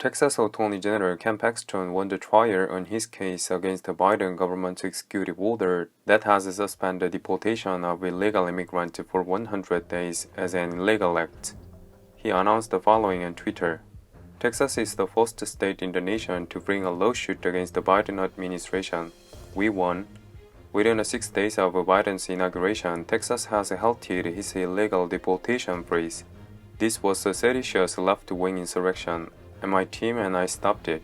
Texas Attorney General Ken Paxton won the trial on his case against the Biden government's executive order that has suspended the deportation of illegal immigrants for 100 days as an illegal act. He announced the following on Twitter. Texas is the first state in the nation to bring a lawsuit against the Biden administration. We won. Within 6 days of Biden's inauguration, Texas has halted his illegal deportation freeze. This was a seditious left-wing insurrection, and my team and I stopped it.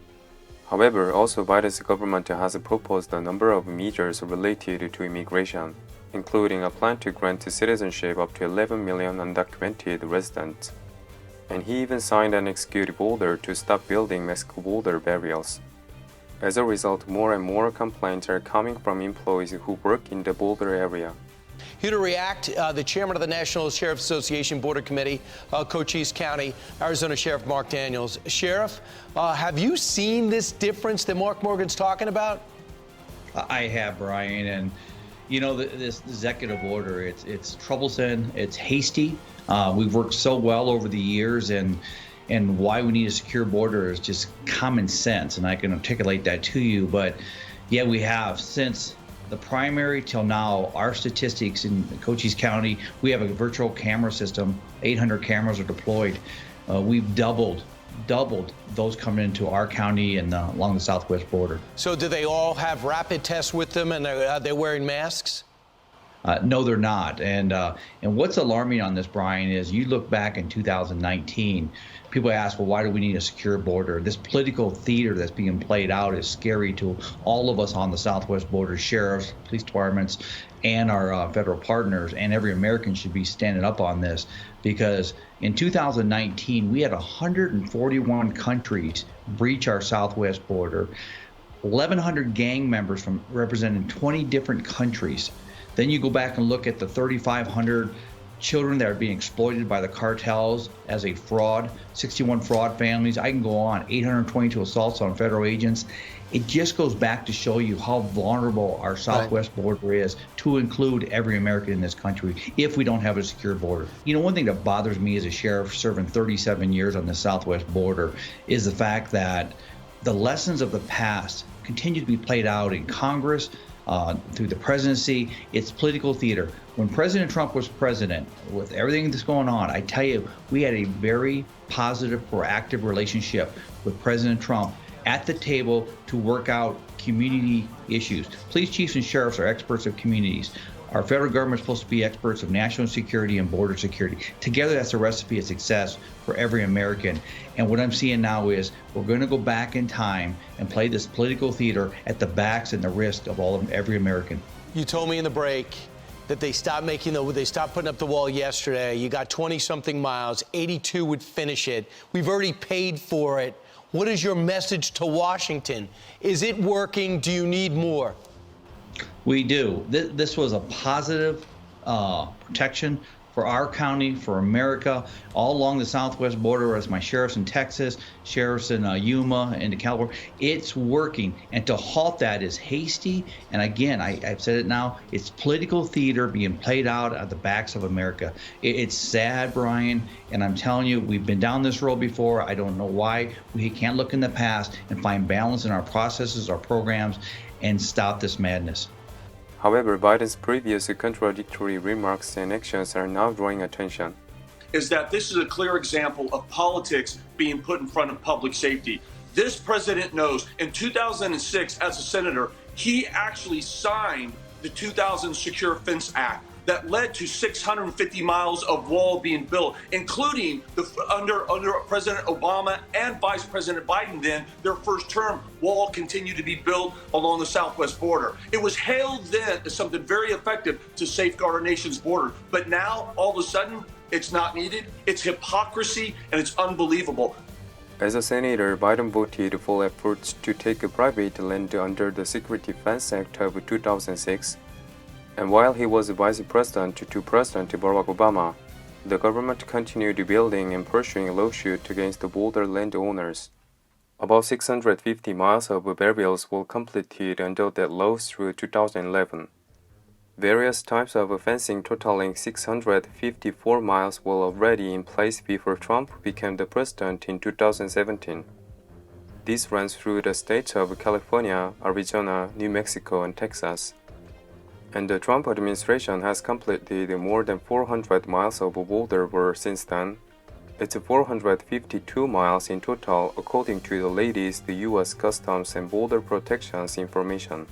However, also Biden's government has proposed a number of measures related to immigration, including a plan to grant citizenship up to 11 million undocumented residents. And he even signed an executive order to stop building Mexico border barriers. As a result, more and more complaints are coming from employees who work in the border area. Here to react, the chairman of the National Sheriff Association Border Committee, Cochise County, Arizona Sheriff Mark Daniels. Sheriff, have you seen this difference that Mark Morgan's talking about? I have, Brian, and you know, this executive order, it's troublesome, it's hasty. We've worked so well over the years, and why we need a secure border is just common sense, and I can articulate that to you. But yeah, we have, since the primary till now, our statistics in Cochise County, we have a virtual camera system. 800 cameras are deployed. We've doubled those coming into our county and along the southwest border. So do they all have rapid tests with them, and are they wearing masks? No, they're not. And what's alarming on this, Brian, is you look back in 2019, people ask, well, why do we need a secure border? This political theater that's being played out is scary to all of us on the southwest border, sheriffs, police departments, and our federal partners, and every American should be standing up on this, because in 2019, we had 141 countries breach our southwest border, 1,100 gang members from representing 20 different countries. Then you go back and look at the 3,500 children that are being exploited by the cartels as a fraud, 61 fraud families. I can go on, 822 assaults on federal agents. It just goes back to show you how vulnerable our southwest border is, to include every American in this country, if we don't have a secure border. You know, one thing that bothers me as a sheriff serving 37 years on the southwest border is the fact that the lessons of the past continue to be played out in Congress, through the presidency. It's political theater. When President Trump was president, with everything that's going on, I tell you, we had a very positive, proactive relationship with President Trump at the table to work out community issues. Police chiefs and sheriffs are experts of communities. Our federal government is supposed to be experts of national security and border security. Together, that's a recipe of success for every American. And what I'm seeing now is we're going to go back in time and play this political theater at the backs and the wrist of every American. You told me in the break that they stopped putting up the wall yesterday. You got 20-something miles, 82 would finish it. We've already paid for it. What is your message to Washington? Is it working? Do you need more? We do. This was a positive protection for our county, for America, all along the southwest border, as my sheriffs in Texas, sheriffs in Yuma, and California. It's working. And to halt that is hasty. And again, I've said it now, it's political theater being played out at the backs of America. It's sad, Brian, and I'm telling you, we've been down this road before. I don't know why we can't look in the past and find balance in our processes, our programs, and stop this madness. However, Biden's previous contradictory remarks and actions are now drawing attention. Is that this is a clear example of politics being put in front of public safety. This president knows in 2006, as a senator, he actually signed the 2000 Secure Fence Act that led to 650 miles of wall being built, including under President Obama and Vice President Biden then, their first term, wall continued to be built along the southwest border. It was hailed then as something very effective to safeguard our nation's border. But now, all of a sudden, it's not needed. It's hypocrisy, and it's unbelievable. As a senator, Biden voted for efforts to take private land under the Secure Defense Act of 2006. And while he was vice president to President Barack Obama, the government continued building and pursuing a lawsuit against the border landowners. About 650 miles of barriers were completed under that law through 2011. Various types of fencing totaling 654 miles were already in place before Trump became the president in 2017. This runs through the states of California, Arizona, New Mexico, and Texas. And the Trump administration has completed more than 400 miles of border wall since then. It's 452 miles in total according to the latest U.S. Customs and Border Protection's information.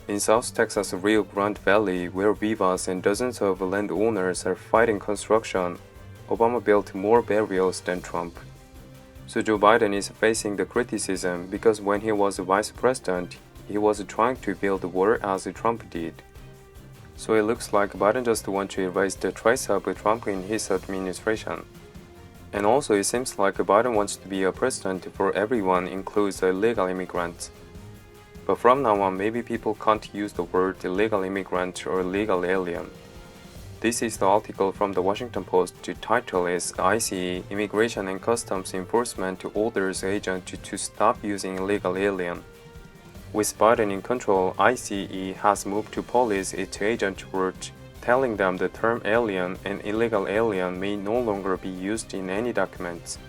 In South Texas' Rio Grande Valley, where Vivas and dozens of landowners are fighting construction, Obama built more barriers than Trump. So Joe Biden is facing the criticism because when he was vice president, he was trying to build the wall as Trump did. So it looks like Biden just wants to erase the trace of Trump in his administration. And also it seems like Biden wants to be a president for everyone, includes illegal immigrants. But from now on, maybe people can't use the word illegal immigrant or illegal alien. This is the article from the Washington Post. The title is ICE, Immigration and Customs Enforcement orders agent to stop using illegal alien. With Biden in control, ICE has moved to police its agent word, telling them the term alien and illegal alien may no longer be used in any documents.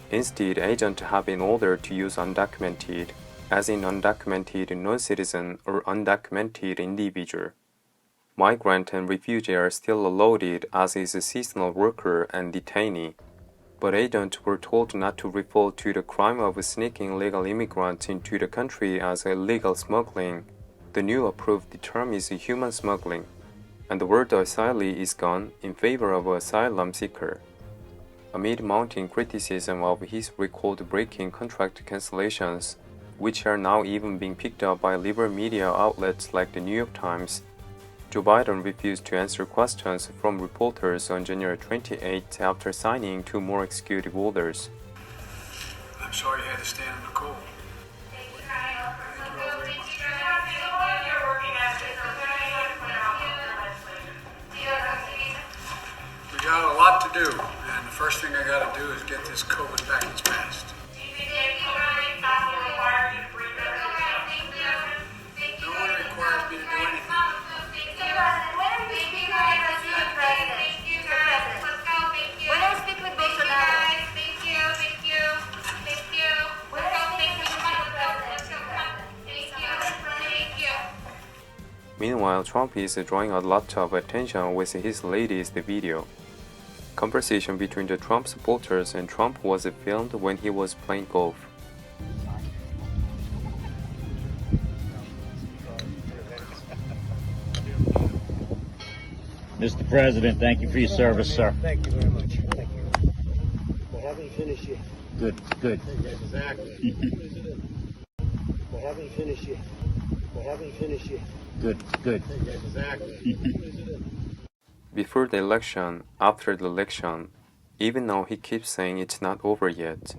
Instead, agents have been ordered to use undocumented, as in undocumented non-citizen or undocumented individual. Migrant and refugee are still allowed as is a seasonal worker and detainee, but agents were told not to refer to the crime of sneaking illegal immigrants into the country as illegal smuggling. The new approved term is human smuggling, and the word asylee is gone in favor of asylum seeker. Amid mounting criticism of his record-breaking contract cancellations, which are now even being picked up by liberal media outlets like the New York Times, Joe Biden refused to answer questions from reporters on January 28 after signing 2 more executive orders. I'm sorry you had to stand in the cold. We got a lot to do, and the first thing I got to do is get this COVID package passed. No one requires me to do anything. Meanwhile, Trump is drawing a lot of attention with his latest video. Conversation between the Trump supporters and Trump was filmed when he was playing golf. Mr. President, thank you for your service, sir. Thank you very much. Thank you. We haven't finished yet. Good, good. Exactly. We haven't finished yet. We haven't finished yet. Good, good. Exactly. Before the election, after the election, even now he keeps saying it's not over yet.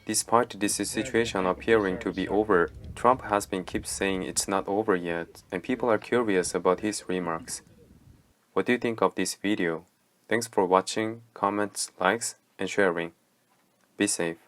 Despite this situation appearing to be over, Trump has been keep saying it's not over yet, and people are curious about his remarks. What do you think of this video? Thanks for watching, comments, likes, and sharing. Be safe.